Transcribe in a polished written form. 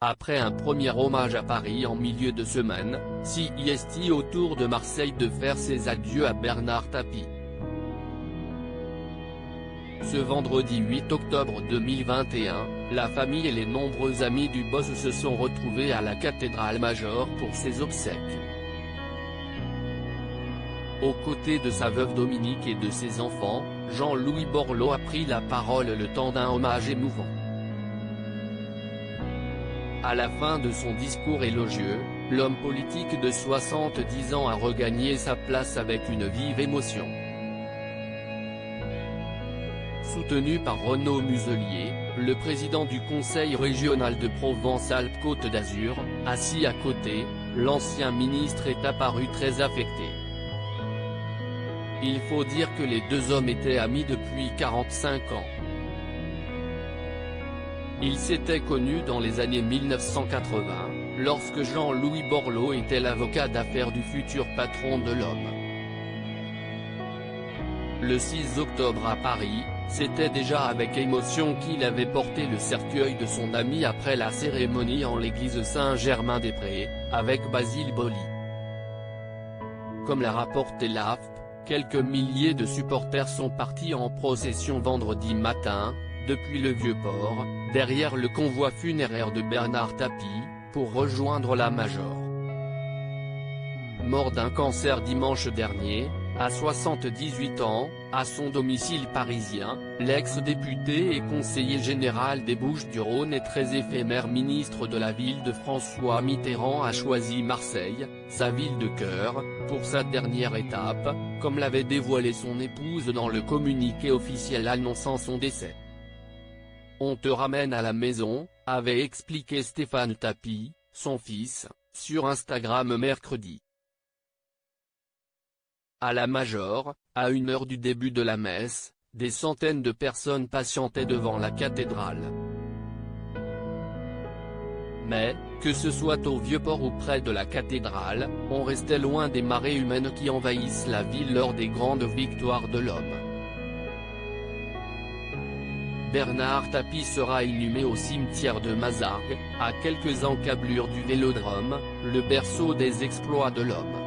Après un premier hommage à Paris en milieu de semaine, CIST au tour de Marseille de faire ses adieux à Bernard Tapie. Ce vendredi 8 octobre 2021, la famille et les nombreux amis du boss se sont retrouvés à la cathédrale Major pour ses obsèques. Aux côtés de sa veuve Dominique et de ses enfants, Jean-Louis Borloo a pris la parole le temps d'un hommage émouvant. À la fin de son discours élogieux, l'homme politique de 70 ans a regagné sa place avec une vive émotion. Soutenu par Renaud Muselier, le président du Conseil régional de Provence-Alpes-Côte d'Azur, assis à côté, l'ancien ministre est apparu très affecté. Il faut dire que les deux hommes étaient amis depuis 45 ans. Ils s'étaient connus dans les années 1980, lorsque Jean-Louis Borloo était l'avocat d'affaires du futur patron de l'Homme. Le 6 octobre à Paris, c'était déjà avec émotion qu'il avait porté le cercueil de son ami après la cérémonie en l'église Saint-Germain-des-Prés, avec Basile Boli. Comme l'a rapporté l'AFP, quelques milliers de supporters sont partis en procession vendredi matin, depuis le Vieux-Port, derrière le convoi funéraire de Bernard Tapie, pour rejoindre la Major. Mort d'un cancer dimanche dernier, à 78 ans, à son domicile parisien, l'ex-député et conseiller général des Bouches-du-Rhône et très éphémère ministre de la Ville de François Mitterrand a choisi Marseille, sa ville de cœur, pour sa dernière étape, comme l'avait dévoilé son épouse dans le communiqué officiel annonçant son décès. On te ramène à la maison, avait expliqué Stéphane Tapie, son fils, sur Instagram mercredi. À la Major, à 1 heure du début de la messe, des centaines de personnes patientaient devant la cathédrale. Mais, que ce soit au Vieux-Port ou près de la cathédrale, on restait loin des marées humaines qui envahissent la ville lors des grandes victoires de l'Homme. Bernard Tapie sera inhumé au cimetière de Mazargues, à quelques encablures du Vélodrome, le berceau des exploits de l'Homme.